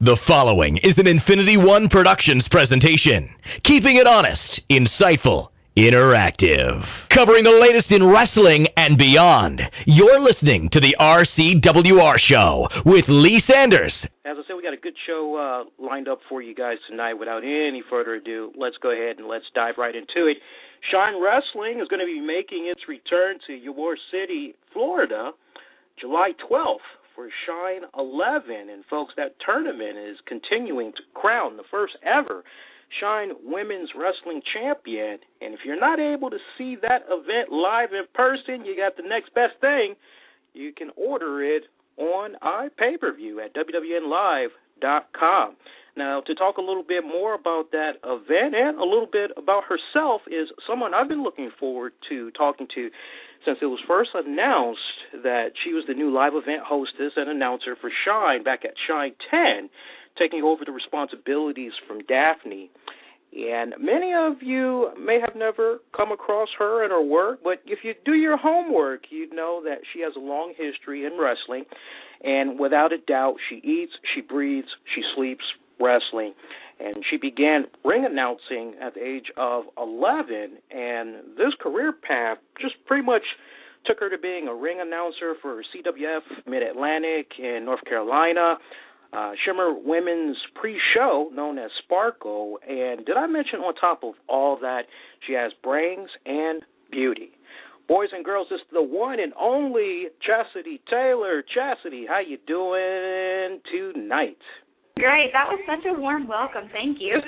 The following is an Infinity One Productions presentation, keeping it honest, insightful, interactive. Covering the latest in wrestling and beyond. You're listening to the RCWR Show with Lee Sanders. As I said, we got a good show lined up for you guys tonight. Without any further ado, let's go ahead and let's dive right into it. Shine Wrestling is going to be making its return to Ybor City, Florida, July 12th. For Shine 11, and folks, that tournament is continuing to crown the first ever Shine Women's Wrestling Champion. And if you're not able to see that event live in person, you got the next best thing. You can order it on iPay-per-view at wwnlive.com. Now, to talk a little bit more about that event and a little bit about herself is someone I've been looking forward to talking to since it was first announced that she was the new live event hostess and announcer for Shine back at Shine 10, taking over the responsibilities from Daphne. And many of you may have never come across her and her work, but if you do your homework, you'd know that she has a long history in wrestling, and without a doubt, she eats, she breathes, she sleeps wrestling. And she began ring announcing at the age of 11, and this career path just pretty much took her to being a ring announcer for CWF Mid-Atlantic in North Carolina, Shimmer Women's pre-show known as Sparkle, and did I mention on top of all that, she has brains and beauty. Boys and girls, this is the one and only Chasity Taylor. Chasity, how you doing tonight? Great. That was such a warm welcome. Thank you.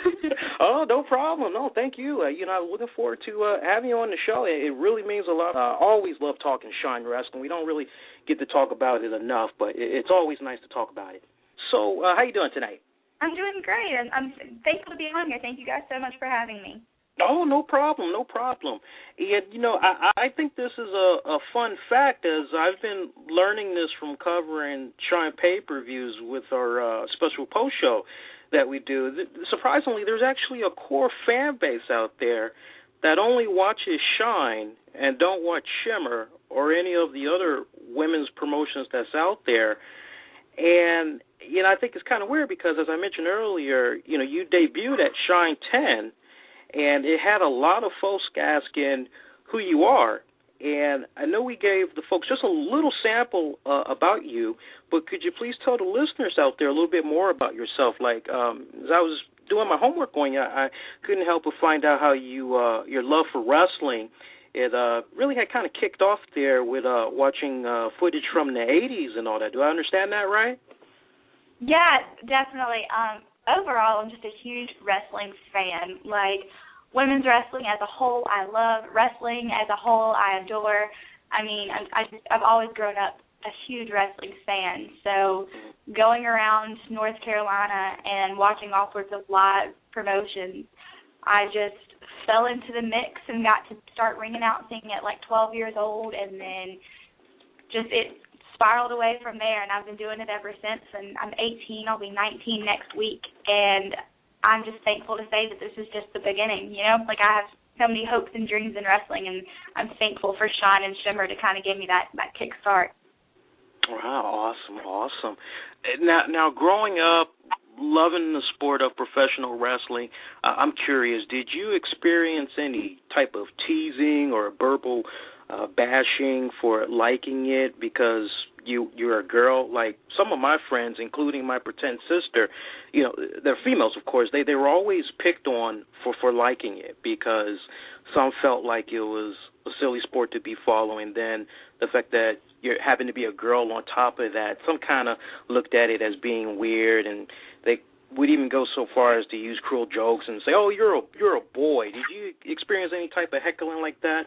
Oh, no problem. No, thank you. I'm looking forward to having you on the show. It really means a lot. I always love talking Shine Wrestling. We don't really get to talk about it enough, but it's always nice to talk about it. So, how you doing tonight? I'm doing great. I'm thankful to be on here. Thank you guys so much for having me. Oh, no problem, no problem. And, I think this is a fun fact, as I've been learning this from covering Shine pay-per-views with our special post show that we do. Surprisingly, there's actually a core fan base out there that only watches Shine and don't watch Shimmer or any of the other women's promotions that's out there. And, I think it's kind of weird because, as I mentioned earlier, you debuted at Shine 10, and it had a lot of folks asking who you are. And I know we gave the folks just a little sample about you, but could you please tell the listeners out there a little bit more about yourself? Like, as I was doing my homework on you, I couldn't help but find out how your love for wrestling, it really had kind of kicked off there with watching footage from the 80s and all that. Do I understand that right? Yeah, definitely. Overall, I'm just a huge wrestling fan. Like, women's wrestling as a whole, I love. Wrestling as a whole, I adore. I mean, I've always grown up a huge wrestling fan. So going around North Carolina and watching all sorts of live promotions, I just fell into the mix and got to start ring announcing at like 12 years old, and then just it spiraled away from there, and I've been doing it ever since. And I'm 18, I'll be 19 next week, and I'm just thankful to say that this is just the beginning, Like, I have so many hopes and dreams in wrestling, and I'm thankful for Shine and Shimmer to kind of give me that kick start. Wow, awesome. Now, growing up, loving the sport of professional wrestling, I'm curious, did you experience any type of teasing or verbal bashing for liking it because you're a girl? Like some of my friends, including my pretend sister, they're females, of course, they were always picked on for liking it because some felt like it was a silly sport to be following. Then the fact that you happen to be a girl on top of that, some kind of looked at it as being weird, and they would even go so far as to use cruel jokes and say, "Oh, you're a boy." Did you experience any type of heckling like that?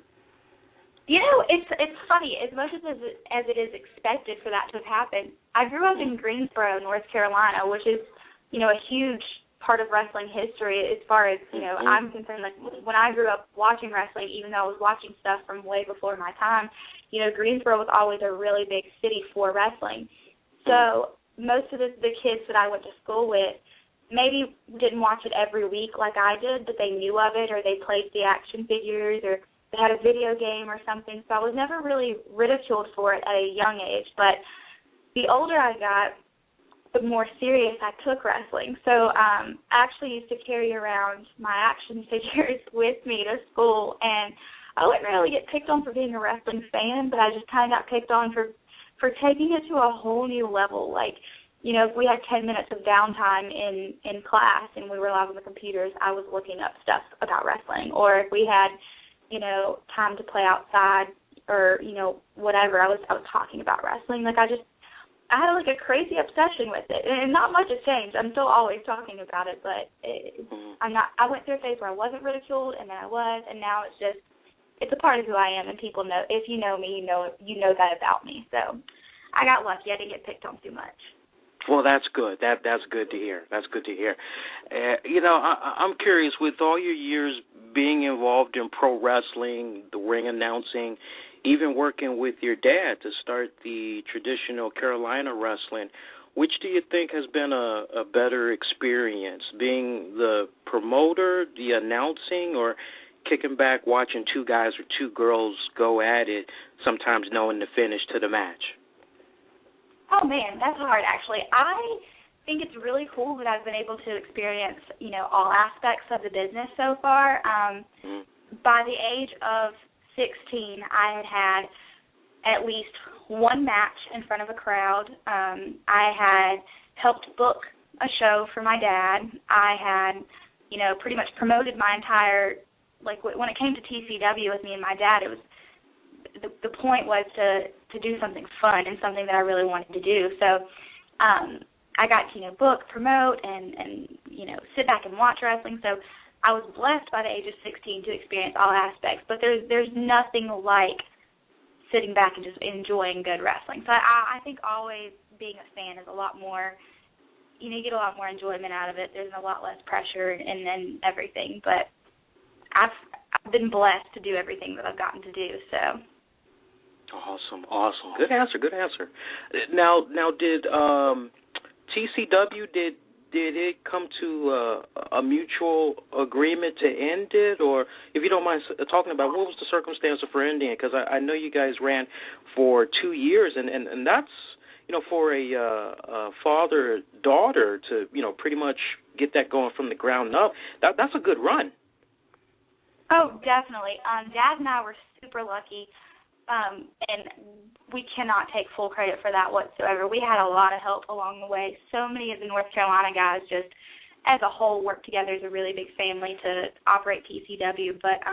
It's funny. As much as it is expected for that to have happened, I grew up in Greensboro, North Carolina, which is, a huge part of wrestling history as far as, I'm concerned. Like, when I grew up watching wrestling, even though I was watching stuff from way before my time, Greensboro was always a really big city for wrestling. So most of the kids that I went to school with maybe didn't watch it every week like I did, but they knew of it, or they played the action figures, or they had a video game or something. So I was never really ridiculed for it at a young age. But the older I got, the more serious I took wrestling. So I actually used to carry around my action figures with me to school, and I wouldn't really get picked on for being a wrestling fan, but I just kind of got picked on for taking it to a whole new level. Like, you know, if we had 10 minutes of downtime in class and we were live on the computers, I was looking up stuff about wrestling. Or if we had, you know, time to play outside or, you know, whatever, I was talking about wrestling. Like, I had like a crazy obsession with it, and not much has changed. I'm still always talking about it, but I went through a phase where I wasn't ridiculed, and then I was, and now it's a part of who I am, and people know. If you know me, you know that about me. So I got lucky. I didn't get picked on too much. Well, that's good. That's good to hear. That's good to hear. You know, I'm curious, with all your years being involved in pro wrestling, the ring announcing, even working with your dad to start the traditional Carolina wrestling, which do you think has been a better experience, being the promoter, the announcing, or kicking back watching two guys or two girls go at it, sometimes knowing the finish to the match? Oh, man, that's hard, actually. I think it's really cool that I've been able to experience, you know, all aspects of the business so far. By the age of 16, I had at least one match in front of a crowd. I had helped book a show for my dad. I had, you know, pretty much promoted my entire, like, when it came to TCW with me and my dad, it was, the point was to do something fun and something that I really wanted to do. So I got to, you know, book, promote, and you know, sit back and watch wrestling. So I was blessed by the age of 16 to experience all aspects, but there's nothing like sitting back and just enjoying good wrestling. So I think always being a fan is a lot more, you know, you get a lot more enjoyment out of it. There's a lot less pressure and everything, but I've been blessed to do everything that I've gotten to do, so. Awesome. Good answer. Now did TCW, did it come to a mutual agreement to end it, or if you don't mind talking about what was the circumstance for ending it? Because I know you guys ran for 2 years, and that's, you know, for a father-daughter to, you know, pretty much get that going from the ground up. That's a good run. Oh, definitely. Dad and I were super lucky, and we cannot take full credit for that whatsoever. We had a lot of help along the way. So many of the North Carolina guys just as a whole work together as a really big family to operate TCW. But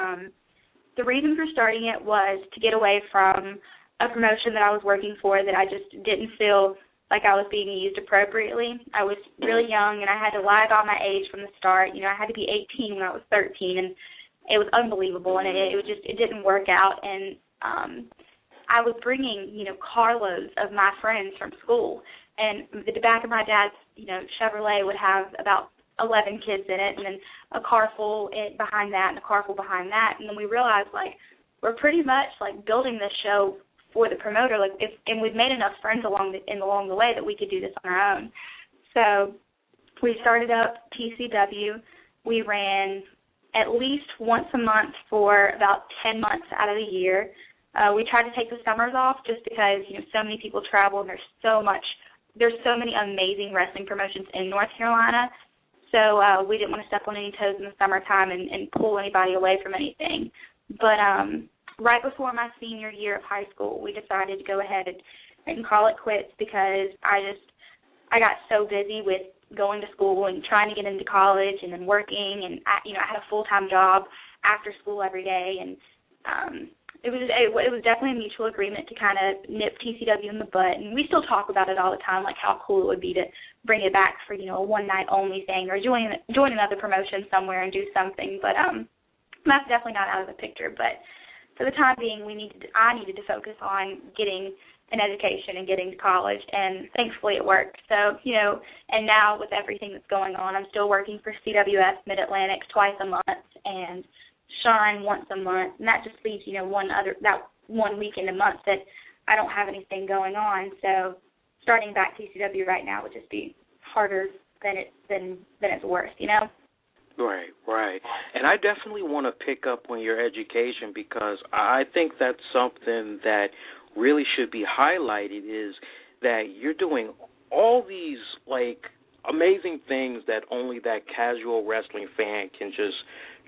the reason for starting it was to get away from a promotion that I was working for that I just didn't feel like I was being used appropriately. I was really young, and I had to lie about my age from the start. You know, I had to be 18 when I was 13, and it was unbelievable, and it didn't work out. And I was bringing, you know, carloads of my friends from school, and the back of my dad's, you know, Chevrolet would have about 11 kids in it, and then a car full behind that and a car full behind that. And then we realized, like, we're pretty much, like, building this show for the promoter, like, and we've made enough friends along the way that we could do this on our own. So we started up TCW. We ran at least once a month for about 10 months out of the year. We tried to take the summers off just because, you know, so many people travel, and there's so many amazing wrestling promotions in North Carolina. So we didn't want to step on any toes in the summertime and pull anybody away from anything. But right before my senior year of high school, we decided to go ahead and call it quits because I got so busy with going to school and trying to get into college and then working, and I had a full-time job after school every day, and it was definitely a mutual agreement to kind of nip TCW in the butt, and we still talk about it all the time, like how cool it would be to bring it back for, you know, a one-night-only thing or join another promotion somewhere and do something, but that's definitely not out of the picture. But for the time being, I needed to focus on getting an education and getting to college, and thankfully it worked. So, you know, and now with everything that's going on, I'm still working for CWS Mid-Atlantic twice a month and Shine once a month, and that just leaves, you know, that one weekend a month that I don't have anything going on. So starting back TCW right now would just be harder than it's worth, you know? Right. And I definitely want to pick up on your education because I think that's something that really should be highlighted, is that you're doing all these, like, amazing things that only that casual wrestling fan can just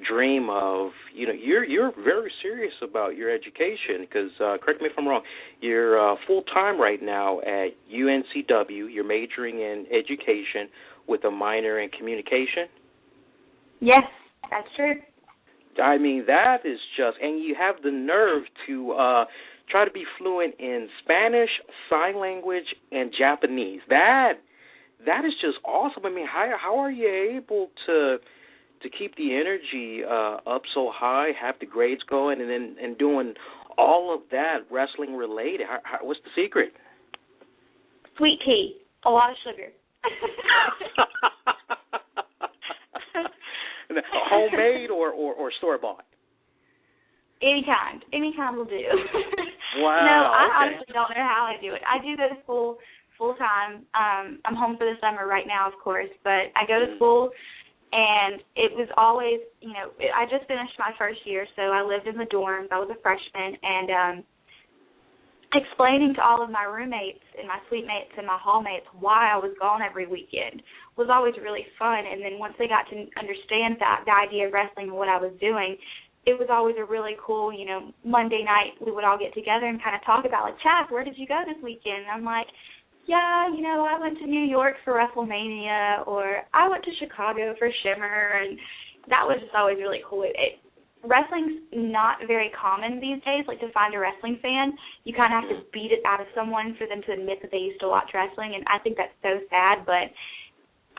dream of. You know, you're very serious about your education because, correct me if I'm wrong, you're full-time right now at UNCW. You're majoring in education with a minor in communication. Yes, that's true. I mean, that is just, and you have the nerve to try to be fluent in Spanish, sign language, and Japanese. That is just awesome. I mean, how are you able to keep the energy up so high, have the grades going, and doing all of that wrestling related? What's the secret? Sweet tea, a lot of sugar. Homemade or store-bought? Any kind will do. Wow. No, I okay. honestly don't know how I do it. I do go to school full-time. I'm home for the summer right now, of course, but I go to school, and it was always, you know, I just finished my first year, so I lived in the dorms. I was a freshman, and explaining to all of my roommates and my suite mates and my hallmates why I was gone every weekend was always really fun. And then once they got to understand the idea of wrestling and what I was doing, it was always a really cool, you know, Monday night we would all get together and kind of talk about, like, Chaz, where did you go this weekend? And I'm like, yeah, you know, I went to New York for WrestleMania, or I went to Chicago for Shimmer, and that was just always really cool. Wrestling's not very common these days. Like, to find a wrestling fan, you kind of have to beat it out of someone for them to admit that they used to watch wrestling, and I think that's so sad, but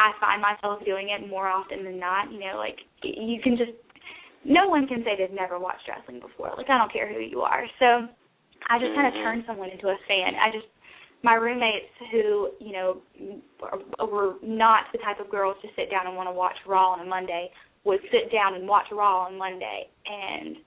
I find myself doing it more often than not. You know, like, you can just, no one can say they've never watched wrestling before. Like, I don't care who you are. So I just kind of turned someone into a fan. My roommates who, you know, were not the type of girls to sit down and want to watch Raw on a Monday would sit down and watch Raw on Monday. And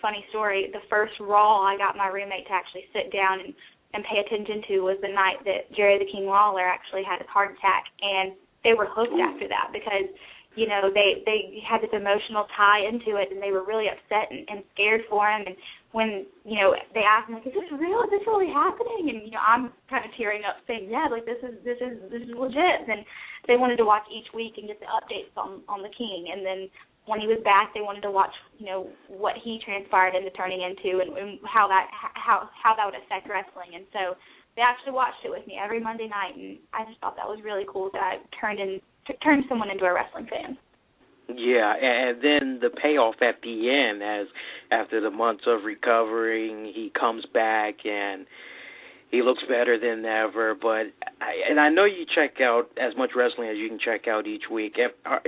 funny story, the first Raw I got my roommate to actually sit down and pay attention to was the night that Jerry the King Lawler actually had his heart attack. And they were hooked after that because, you know, they had this emotional tie into it, and they were really upset and scared for him. And when, you know, they asked me, like, is this real? Is this really happening? And, you know, I'm kind of tearing up saying, yeah, like, this is legit. And they wanted to watch each week and get the updates on the King. And then when he was back, they wanted to watch, you know, what he transpired into turning into and how that would affect wrestling. And so they actually watched it with me every Monday night, and I just thought that was really cool that I turned someone into a wrestling fan. Yeah, and then the payoff at the end, as after the months of recovering, he comes back and he looks better than ever. But I know you check out as much wrestling as you can check out each week. I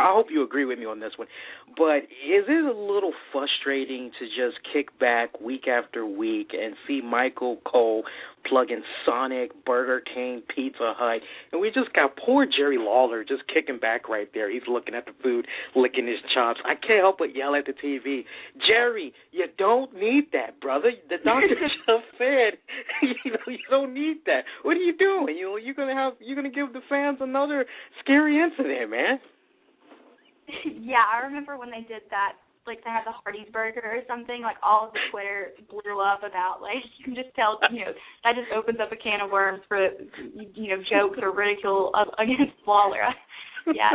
hope you agree with me on this one. But is it a little frustrating to just kick back week after week and see Michael Cole plug in Sonic, Burger King, Pizza Hut, and we just got poor Jerry Lawler just kicking back right there. He's looking at the food, licking his chops. I can't help but yell at the TV, Jerry, you don't need that, brother. The doctor just said, you don't need that. What are you doing? You're gonna give the fans another scary incident, man. Yeah, I remember when they did that. Like, they had the Hardee's burger or something, like, all of the Twitter blew up about, like, you can just tell, you know, that just opens up a can of worms for, you know, jokes or ridicule against Lawler. Yeah,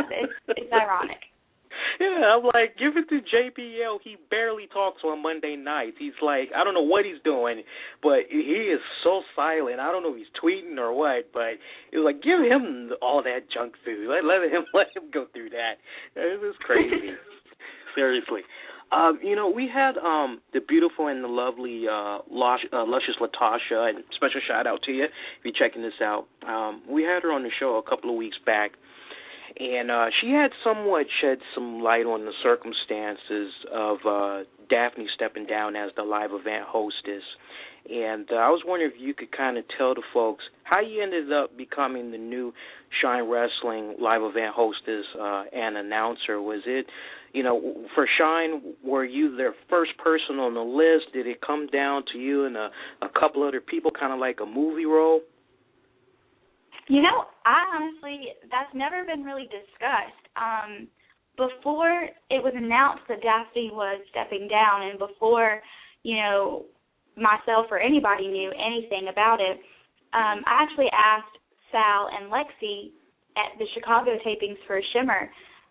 it's ironic. Yeah, I'm like, give it to JBL. He barely talks on Monday nights. He's like, I don't know what he's doing, but he is so silent. I don't know if he's tweeting or what, but it was like, give him all that junk food. Let him go through that. It was crazy. Seriously. You know, we had the beautiful and the lovely luscious Latasha, and special shout-out to you if you're checking this out. We had her on the show a couple of weeks back, and she had somewhat shed some light on the circumstances of Daphne stepping down as the live event hostess. And I was wondering if you could kind of tell the folks how you ended up becoming the new Shine Wrestling live event hostess and announcer. Was it, you know, for Shine, were you their first person on the list? Did it come down to you and a couple other people, kind of like a movie role? You know, I honestly, that's never been really discussed. Before it was announced that Daphne was stepping down, and before, you know, myself or anybody knew anything about it, I actually asked Sal and Lexi at the Chicago tapings for Shimmer,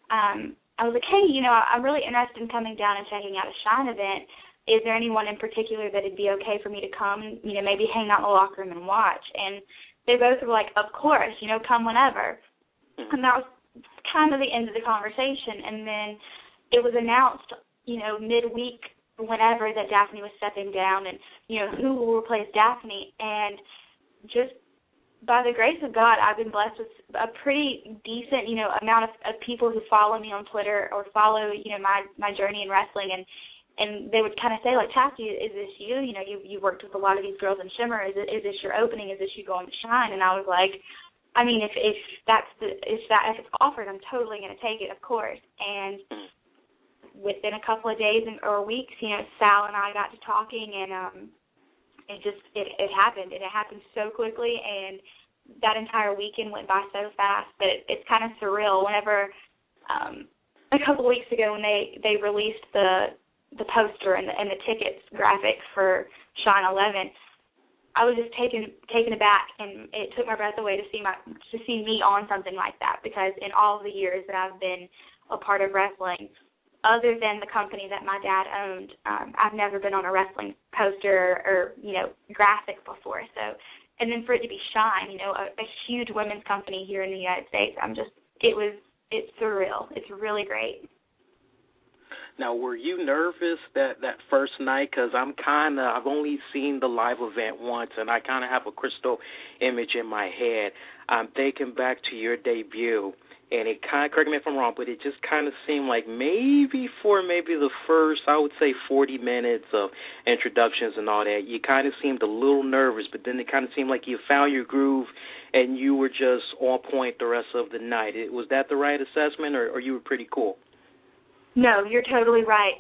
I was like, hey, I'm really interested in coming down and checking out a Shine event. Is there anyone in particular that it'd be okay for me to come and, maybe hang out in the locker room and watch? And they both were like, of course, come whenever. And that was kind of the end of the conversation. And then it was announced, midweek, whenever, that Daphne was stepping down and, who will replace Daphne. And just by the grace of God, I've been blessed with a pretty decent, amount of people who follow me on Twitter or follow, my journey in wrestling. And they would kind of say, like, Chasity, is this you? You worked with a lot of these girls in Shimmer. Is this your opening? Is this you going to Shine? And I was like, I mean, if it's offered, I'm totally going to take it, of course. And within a couple of days or weeks, Sal and I got to talking, and it happened. And it happened so quickly, and that entire weekend went by so fast that it's kind of surreal. Whenever a couple of weeks ago when they released the poster and the tickets graphic for Shine 11, I was just taken aback, and it took my breath away to see me on something like that, because in all of the years that I've been a part of wrestling, other than the company that my dad owned, I've never been on a wrestling poster or graphic before. So, and then for it to be Shine, a huge women's company here in the United States, it's surreal. It's really great. Now, were you nervous that first night? Because I've only seen the live event once, and I kind of have a crystal image in my head. I'm thinking back to your debut, and it kind of, correct me if I'm wrong, but it just kind of seemed like maybe the first, I would say, 40 minutes of introductions and all that, you kind of seemed a little nervous, but then it kind of seemed like you found your groove and you were just on point the rest of the night. Was that the right assessment, or you were pretty cool? No, you're totally right.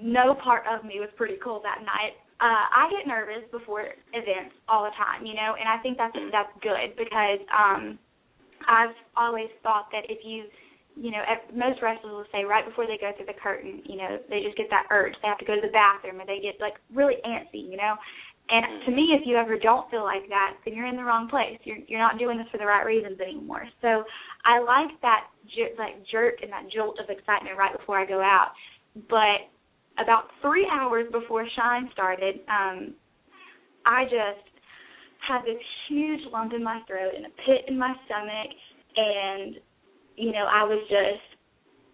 No part of me was pretty cool that night. I get nervous before events all the time, and I think that's good, because I've always thought that if most wrestlers will say right before they go through the curtain, they just get that urge. They have to go to the bathroom, or they get, like, really antsy, And to me, if you ever don't feel like that, then you're in the wrong place. You're not doing this for the right reasons anymore. So I like that jerk and that jolt of excitement right before I go out. But about 3 hours before Shine started, I just had this huge lump in my throat and a pit in my stomach, and I was just,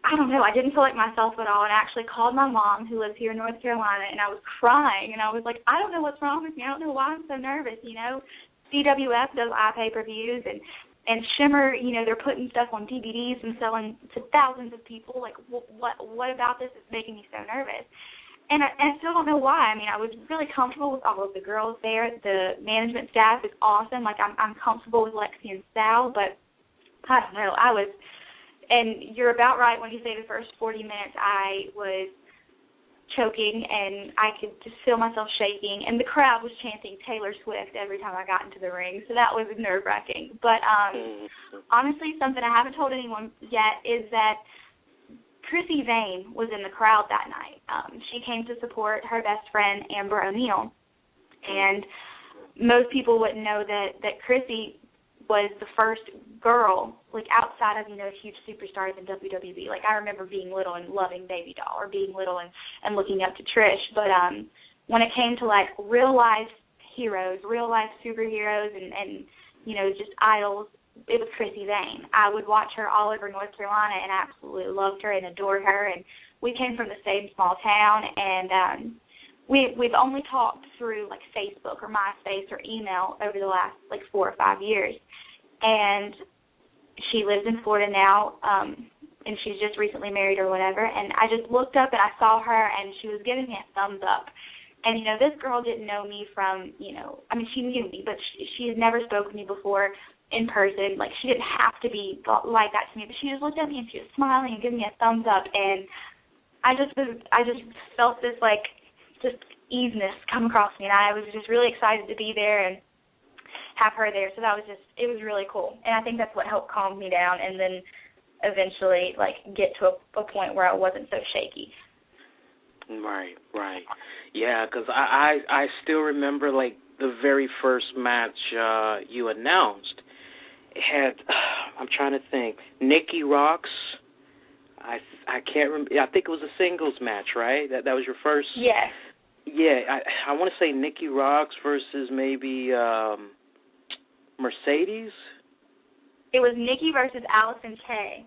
I don't know, I didn't feel like myself at all, and I actually called my mom, who lives here in North Carolina, and I was crying, and I was like, I don't know what's wrong with me. I don't know why I'm so nervous, CWF does iPay-per-views, and Shimmer, they're putting stuff on DVDs and selling to thousands of people. Like, what about this is making me so nervous? And I still don't know why. I mean, I was really comfortable with all of the girls there. The management staff is awesome. Like, I'm comfortable with Lexi and Sal, but I don't know. And you're about right when you say the first 40 minutes I was choking, and I could just feel myself shaking, and the crowd was chanting Taylor Swift every time I got into the ring, so that was nerve-wracking. But honestly, something I haven't told anyone yet is that Chrissy Vane was in the crowd that night. She came to support her best friend, Amber O'Neal, and most people wouldn't know that Chrissy was the first girl, like, outside of, huge superstars in WWE. Like, I remember being little and loving Baby Doll, or being little and looking up to Trish. But when it came to, like, real-life heroes, real-life superheroes, and just idols, it was Chrissy Vane. I would watch her all over North Carolina and absolutely loved her and adored her. And we came from the same small town, and we've only talked through, like, Facebook or MySpace or email over the last, like, 4 or 5 years. And she lives in Florida now, and she's just recently married or whatever. And I just looked up and I saw her, and she was giving me a thumbs up. And, this girl didn't know me from, I mean, she knew me, but she had never spoken to me before in person. Like, she didn't have to be like that to me, but she just looked at me and she was smiling and giving me a thumbs up. And I just felt this, like, just easiness come across me, and I was just really excited to be there and have her there. So it was really cool, and I think that's what helped calm me down, and then eventually, like, get to a point where I wasn't so shaky. Right. Yeah, because I still remember, like, the very first match you announced, had, I'm trying to think, Nikki Rocks. I can't remember. I think it was a singles match, right? That was your first. Yes. Yeah, I want to say Nikki Rocks versus maybe Mercedes. It was Nikki versus Allison Kay.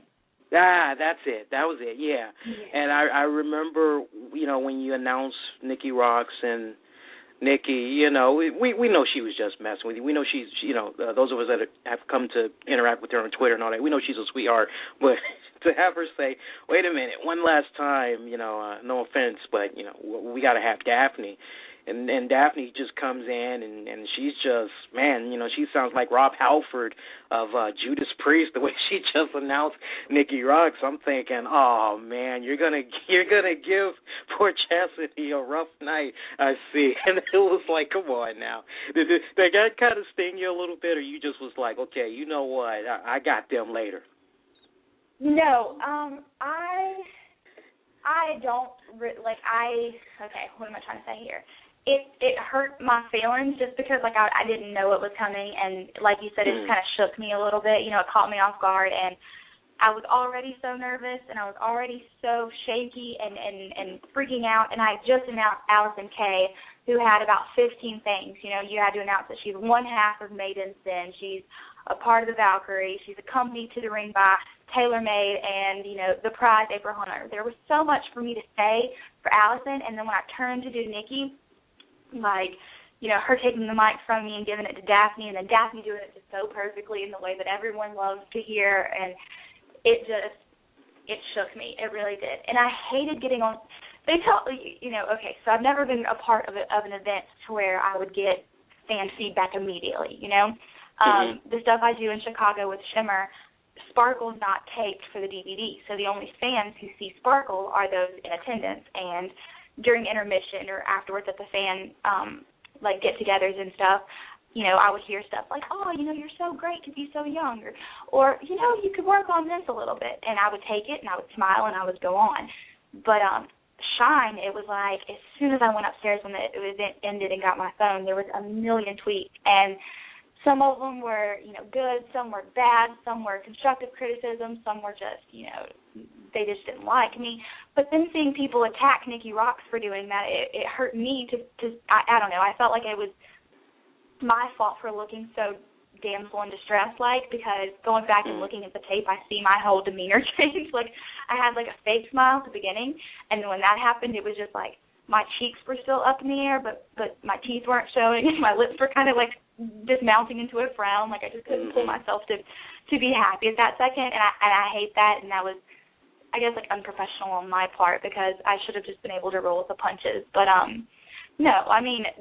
Ah, that's it. That was it. Yeah. And I remember, when you announced Nikki Rocks and Nikki, we know she was just messing with you. We know she's, those of us that have come to interact with her on Twitter and all that, we know she's a sweetheart. But to have her say, wait a minute, one last time, no offense, but, we got to have Daphne. And Daphne just comes in, and she's just, man, she sounds like Rob Halford of Judas Priest, the way she just announced Nikki Rocks. I'm thinking, oh, man, you're gonna give poor Chasity a rough night, I see. And it was like, come on now. Did that kind of sting you a little bit, or you just was like, okay, you know what, I got them later? No, I don't, okay, what am I trying to say here? It hurt my feelings just because, I didn't know it was coming, and like you said, it just kind of shook me a little bit. It caught me off guard, and I was already so nervous, and I was already so shaky and freaking out, and I just announced Allison Kay, who had about 15 things. You had to announce that she's one half of Maiden's Sin. She's a part of the Valkyrie. She's accompanied to the ring by TaylorMade and, the prize April Hunter. There was so much for me to say for Allison, and then when I turned to do Nikki, her taking the mic from me and giving it to Daphne, and then Daphne doing it just so perfectly in the way that everyone loves to hear, and it shook me. It really did. And I hated getting on. They tell, okay, so I've never been a part of an event to where I would get fan feedback immediately, The stuff I do in Chicago with Shimmer, Sparkle's not taped for the DVD, so the only fans who see Sparkle are those in attendance, and during intermission or afterwards at the fan, get-togethers and stuff, I would hear stuff like, oh, you're so great to be so young, or you could work on this a little bit, and I would take it, and I would smile, and I would go on. But Shine, it was like, as soon as I went upstairs when the event ended and got my phone, there was a million tweets, and some of them were, good, some were bad, some were constructive criticism, some were just, they just didn't like me. But then seeing people attack Nikki Rocks for doing that, it hurt me I don't know, I felt like it was my fault for looking so damsel in distress, because going back and looking at the tape, I see my whole demeanor change. I had, a fake smile at the beginning, and when that happened, it was just my cheeks were still up in the air, but my teeth weren't showing, and my lips were kind of, dismounting into a frown. I just couldn't pull myself to be happy at that second, and I hate that, and that was, I guess, unprofessional on my part, because I should have just been able to roll with the punches. But, no,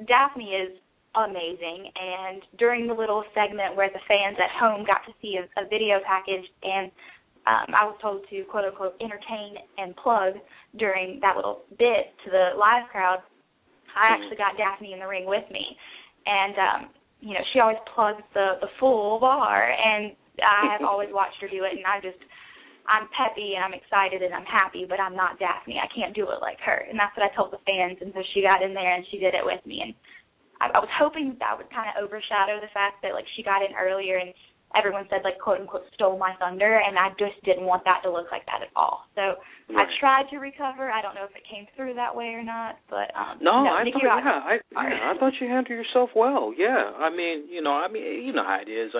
Daphne is amazing, and during the little segment where the fans at home got to see a video package, and I was told to, quote-unquote, entertain and plug during that little bit to the live crowd, I actually got Daphne in the ring with me, and, she always plugs the full bar, and I have always watched her do it, and I'm peppy and I'm excited and I'm happy, but I'm not Daphne. I can't do it like her, and that's what I told the fans, and so she got in there and she did it with me, and I was hoping that would kind of overshadow the fact that, she got in earlier and everyone said, quote-unquote, stole my thunder, and I just didn't want that to look like that at all. So I tried to recover. I don't know if it came through that way or not, but I thought you handled yourself well. Yeah, you know how it is.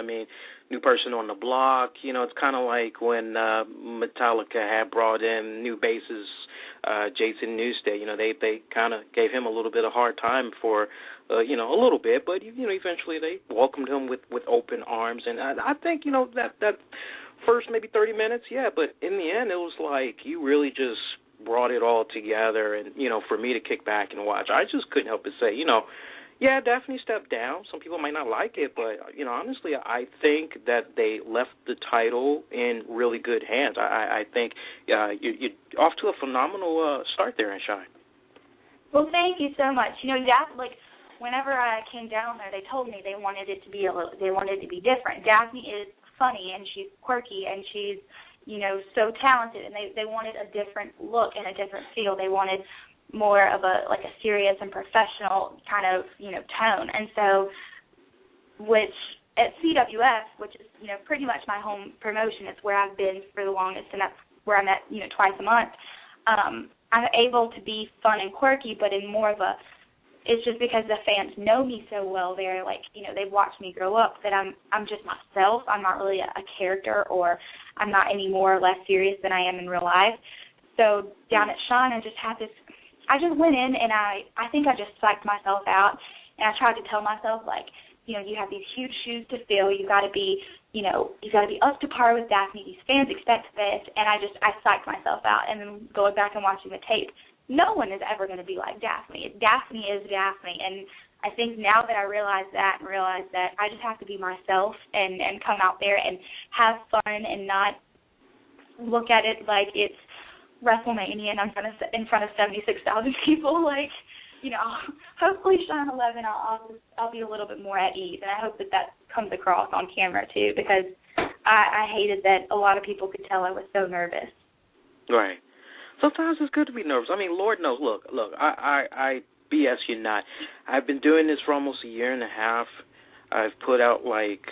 New person on the block. It's kind of like when Metallica had brought in new bassist Jason Newsted. They kind of gave him a little bit of hard time for a little bit, but eventually they welcomed him with open arms, and I think that first maybe 30 minutes, yeah, but in the end it was like you really just brought it all together, and for me to kick back and watch, I just couldn't help but say, yeah, Daphne stepped down. Some people might not like it, but honestly, I think that they left the title in really good hands. I think you're off to a phenomenal start there in Shine. Well, thank you so much. Whenever I came down there, they told me they wanted it to be different. Daphne is funny and she's quirky and she's, so talented, and they wanted a different look and a different feel. They wanted more of a serious and professional kind of, tone. And so, which at CWF, which is, pretty much my home promotion, it's where I've been for the longest, and that's where I'm at, twice a month. I'm able to be fun and quirky, but in more of a, it's just because the fans know me so well. They're like, they've watched me grow up, that I'm just myself. I'm not really a character, or I'm not any more or less serious than I am in real life. So down at Sean, I just went in, and I think I just psyched myself out, and I tried to tell myself, like, you have these huge shoes to fill. You've got to be, you've got to be up to par with Daphne. These fans expect this, and I psyched myself out. And then going back and watching the tape, no one is ever going to be like Daphne. Daphne is Daphne, and I think now that I realize that I just have to be myself and come out there and have fun and not look at it like it's WrestleMania and I'm in front of 76,000 people. Like, hopefully Shine 11, I'll be a little bit more at ease, and I hope that comes across on camera too, because I hated that a lot of people could tell I was so nervous. Right. Sometimes it's good to be nervous. I mean, Lord knows. Look. I BS you not. I've been doing this for almost a year and a half. I've put out like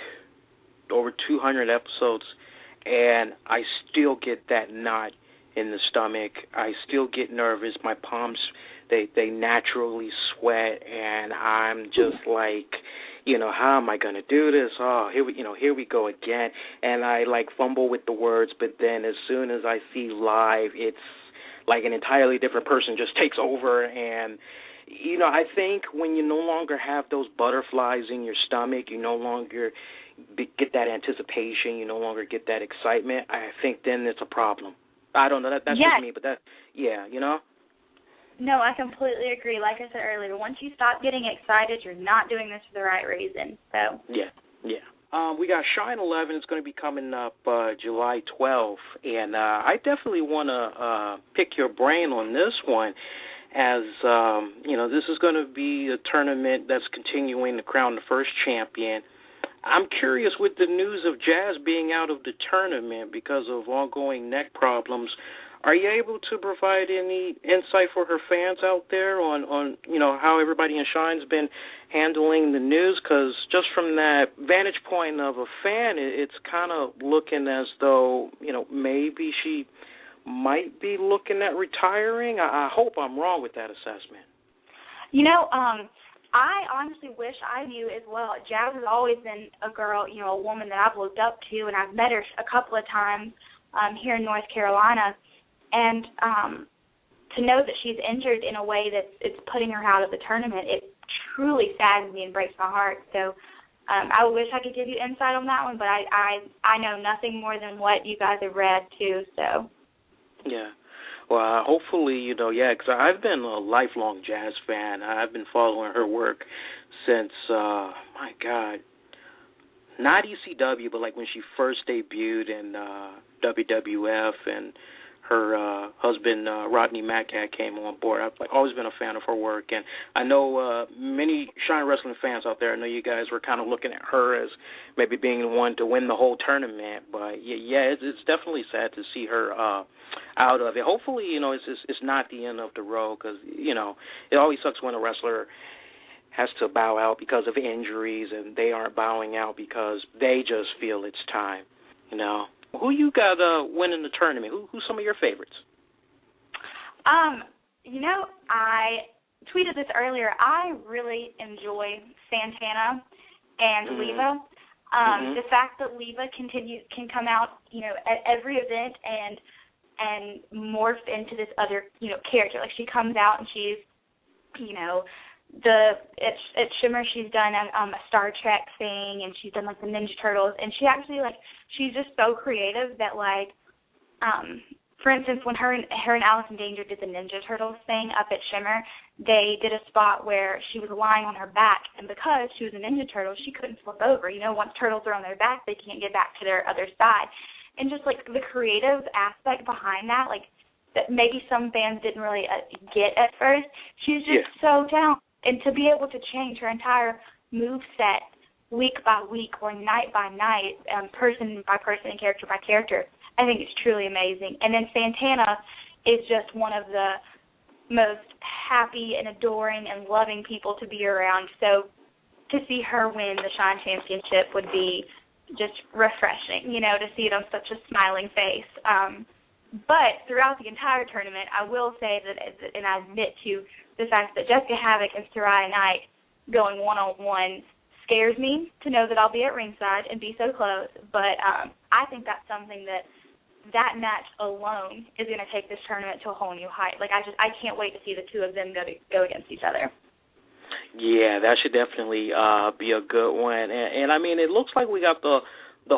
over 200 episodes, and I still get that knot in the stomach. I still get nervous. My palms, they naturally sweat, and I'm just like, how am I going to do this? Oh, here we go again. And I like fumble with the words, but then as soon as I see live, it's like an entirely different person just takes over. And I think when you no longer have those butterflies in your stomach, you no longer get that anticipation, you no longer get that excitement, I think then it's a problem. I don't know. That's just me, but No, I completely agree. Like I said earlier, once you stop getting excited, you're not doing this for the right reason. So. Yeah. We got Shine 11. It's going to be coming up July 12th, and I definitely want to pick your brain on this one, as this is going to be a tournament that's continuing to crown the first champion. I'm curious, with the news of Jazz being out of the tournament because of ongoing neck problems, are you able to provide any insight for her fans out there on how everybody in Shine's been handling the news? Because just from that vantage point of a fan, it's kind of looking as though, maybe she might be looking at retiring. I hope I'm wrong with that assessment. I honestly wish I knew as well. Jazz has always been a girl, a woman that I've looked up to, and I've met her a couple of times here in North Carolina. And to know that she's injured in a way that it's putting her out of the tournament, it truly saddens me and breaks my heart. So I wish I could give you insight on that one, but I know nothing more than what you guys have read too. So. Yeah. Well, hopefully, because I've been a lifelong Jazz fan. I've been following her work since, my God, not ECW, but like when she first debuted in WWF, and her husband, Rodney Madcap, came on board. I've always been a fan of her work, and I know many Shine Wrestling fans out there, I know you guys were kind of looking at her as maybe being the one to win the whole tournament, but it's definitely sad to see her out of it. Hopefully, it's not the end of the road, because, it always sucks when a wrestler has to bow out because of injuries, and they aren't bowing out because they just feel it's time, Who you got winning the tournament? Who's some of your favorites? I tweeted this earlier. I really enjoy Santana and Leva. The fact that Leva can come out, at every event and morph into this other, character. Like, she comes out and she's, at Shimmer she's done a Star Trek thing, and she's done like the Ninja Turtles, and she actually she's just so creative that for instance, when her and Allison Danger did the Ninja Turtles thing up at Shimmer, they did a spot where she was lying on her back, and because she was a Ninja Turtle, she couldn't flip over. Once turtles are on their back, they can't get back to their other side. And just the creative aspect behind that, that maybe some fans didn't really get at first, she's just so talented. And to be able to change her entire move set week by week or night by night, person by person and character by character, I think it's truly amazing. And then Santana is just one of the most happy and adoring and loving people to be around. So to see her win the Shine Championship would be just refreshing, to see it on such a smiling face. But throughout the entire tournament, I will say that, and I admit to the fact that Jessica Havoc and Soraya Knight going one-on-one scares me to know that I'll be at ringside and be so close. But I think that's something that match alone is going to take this tournament to a whole new height. Like, I can't wait to see the two of them go against each other. Yeah, that should definitely be a good one. And I mean, it looks like we got the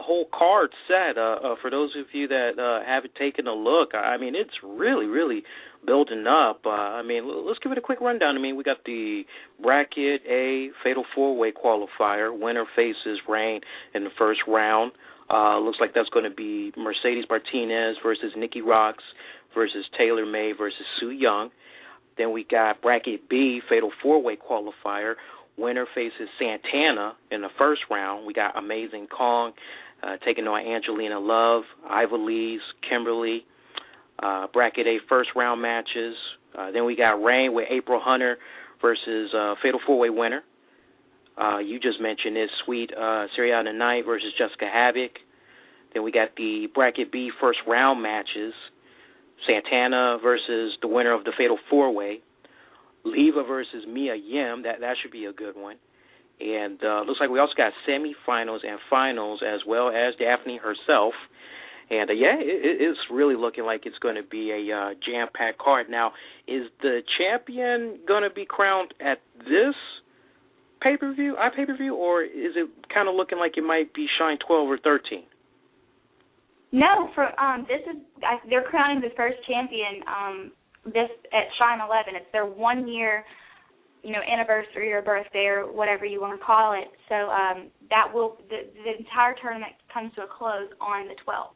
whole card set. For those of you that haven't taken a look, I mean, it's really, really building up. I mean, let's give it a quick rundown. I mean, we got the Bracket A Fatal 4-Way qualifier. Winner faces Rain in the first round. Looks like that's going to be Mercedes Martinez versus Nikki Rocks versus Taylor May versus Sue Young. Then we got Bracket B Fatal 4-Way qualifier. Winner faces Santana in the first round. We got Amazing Kong taking on Angelina Love, Ivalise, Kimberly. Bracket A first round matches. Then we got Rain with April Hunter versus Fatal 4-Way winner. You just mentioned this, Sweet Seriana Knight versus Jessica Havoc. Then we got the Bracket B first round matches. Santana versus the winner of the Fatal 4-Way. Leva versus Mia Yim. That should be a good one. And looks like we also got semifinals and finals as well as Daphne herself. And, it's really looking like it's going to be a jam-packed card. Now, is the champion going to be crowned at this pay-per-view, or is it kind of looking like it might be Shine 12 or 13? No, they're crowning the first champion this at Shine 11. It's their 1 year, anniversary or birthday or whatever you want to call it. So the entire tournament comes to a close on the 12th.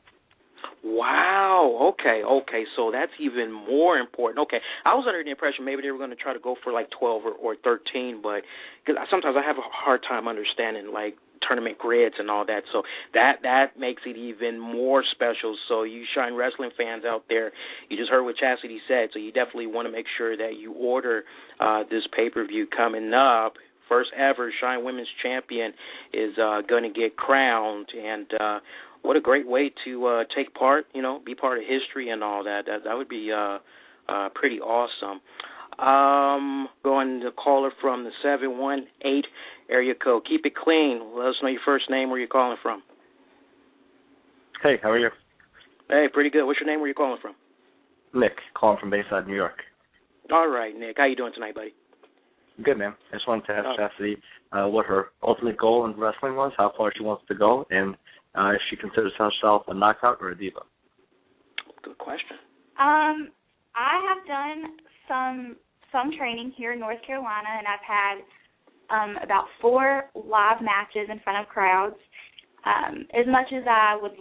Wow. Okay. So that's even more important. Okay. I was under the impression maybe they were going to try to go for like 12 or 13, but cause sometimes I have a hard time understanding like tournament grids and all that. So that makes it even more special. So you Shine Wrestling fans out there, you just heard what Chasity said. So you definitely want to make sure that you order this pay-per-view coming up. First ever Shine Women's Champion is going to get crowned, and what a great way to take part, be part of history and all that. That would be pretty awesome. Going to caller from the 718 area code. Keep it clean. Let us know your first name, where you're calling from. Hey, how are you? Hey, pretty good. What's your name, where you're calling from? Nick, calling from Bayside, New York. All right, Nick. How you doing tonight, buddy? Good, man. I just wanted to ask Chasity what her ultimate goal in wrestling was, how far she wants to go, and if she considers herself a knockout or a diva. Good question. I have done some training here in North Carolina, and I've had about 4 live matches in front of crowds. As much as I would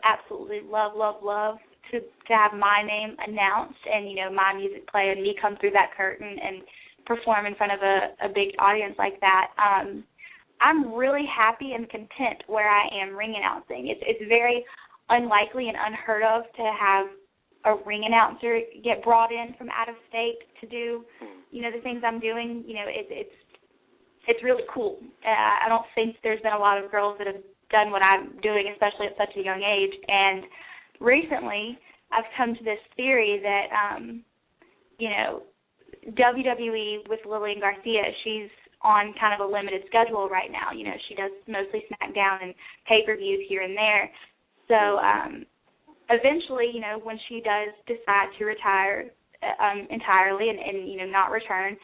absolutely love to have my name announced and, my music play and me come through that curtain and perform in front of a big audience like that, I'm really happy and content where I am ring announcing. It's very unlikely and unheard of to have a ring announcer get brought in from out of state to do, the things I'm doing. It's really cool. I don't think there's been a lot of girls that have done what I'm doing, especially at such a young age. And recently, I've come to this theory that, WWE with Lillian Garcia, she's on kind of a limited schedule right now. She does mostly SmackDown and pay-per-views here and there. So eventually, when she does decide to retire entirely and not return,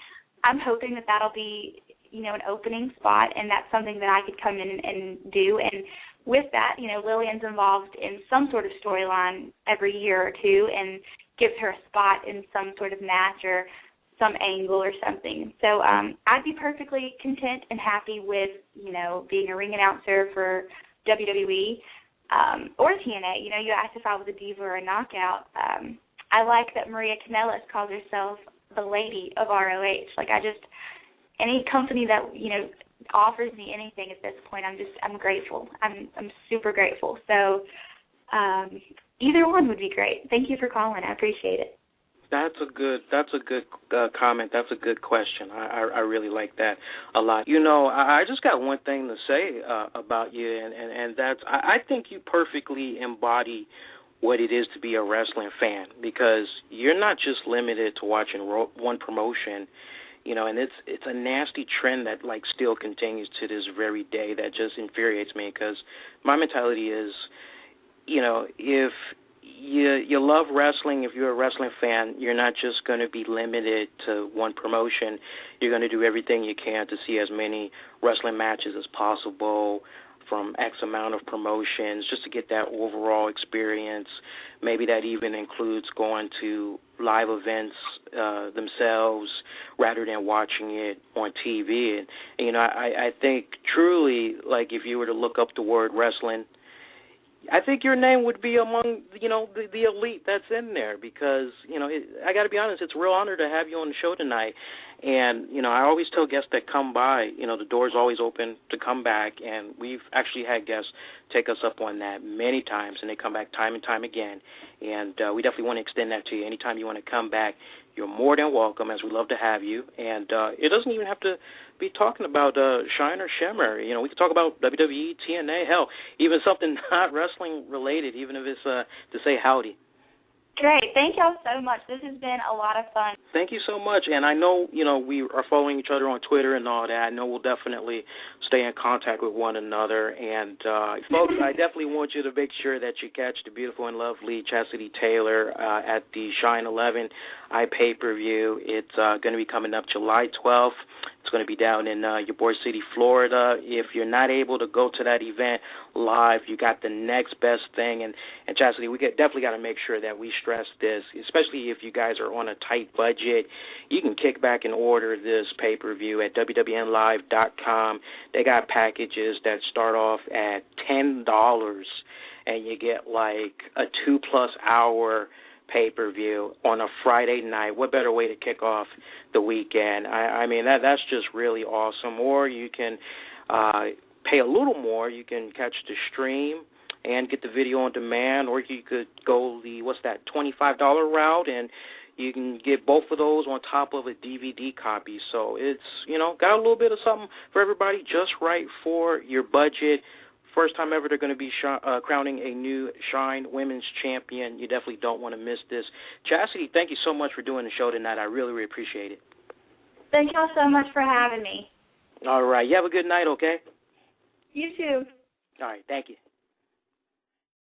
I'm hoping that that'll be, an opening spot, and that's something that I could come in and do. And with that, Lillian's involved in some sort of storyline every year or two and gives her a spot in some sort of match or some angle or something. So I'd be perfectly content and happy with, being a ring announcer for WWE or TNA. You asked if I was a diva or a knockout. I like that Maria Kanellis calls herself the lady of ROH. Any company that, offers me anything at this point, I'm grateful. I'm super grateful. So either one would be great. Thank you for calling. I appreciate it. That's a good comment. That's a good question. I really like that a lot. You know, I just got one thing to say about you, and that's I think you perfectly embody what it is to be a wrestling fan, because you're not just limited to watching one promotion, you know, and it's a nasty trend that like still continues to this very day that just infuriates me, because my mentality is, you know, if you love wrestling, if you're a wrestling fan, you're not just going to be limited to one promotion. You're going to do everything you can to see as many wrestling matches as possible from X amount of promotions, just to get that overall experience. Maybe that even includes going to live events themselves rather than watching it on TV. And you know, I think truly, like, if you were to look up the word wrestling, I think your name would be among, you know, the elite that's in there, because, you know, I got to be honest, it's a real honor to have you on the show tonight. And, you know, I always tell guests that come by, you know, the door's always open to come back, and we've actually had guests take us up on that many times, and they come back time and time again. And we definitely want to extend that to you. Anytime you want to come back, you're more than welcome, as we love to have you. And it doesn't even have to be talking about Shine or Shimmer. You know, we could talk about WWE, TNA, hell, even something not wrestling related, even if it's to say howdy. Great. Thank y'all so much. This has been a lot of fun. Thank you so much. And I know, you know, we are following each other on Twitter and all that. I know we'll definitely stay in contact with one another. And, folks, I definitely want you to make sure that you catch the beautiful and lovely Chasity Taylor at the Shine 11 pay-per-view. It's going to be coming up July 12th. It's going to be down in Ybor City, Florida. If you're not able to go to that event live, you got the next best thing. And Chasity, we definitely got to make sure that we stress this, especially if you guys are on a tight budget. You can kick back and order this pay-per-view at wwnlive.com. They got packages that start off at $10, and you get like a 2+ hour pay-per-view on a Friday night. What better way to kick off the weekend? I mean, that's just really awesome. Or you can pay a little more. You can catch the stream and get the video on demand, or you could go the, $25 route, and you can get both of those on top of a DVD copy. So it's, you know, got a little bit of something for everybody, just right for your budget. First time ever they're going to be crowning a new Shine Women's Champion. You definitely don't want to miss this. Chasity, thank you so much for doing the show tonight. I really, really appreciate it. Thank y'all so much for having me. All right. You have a good night, okay? You too. All right. Thank you.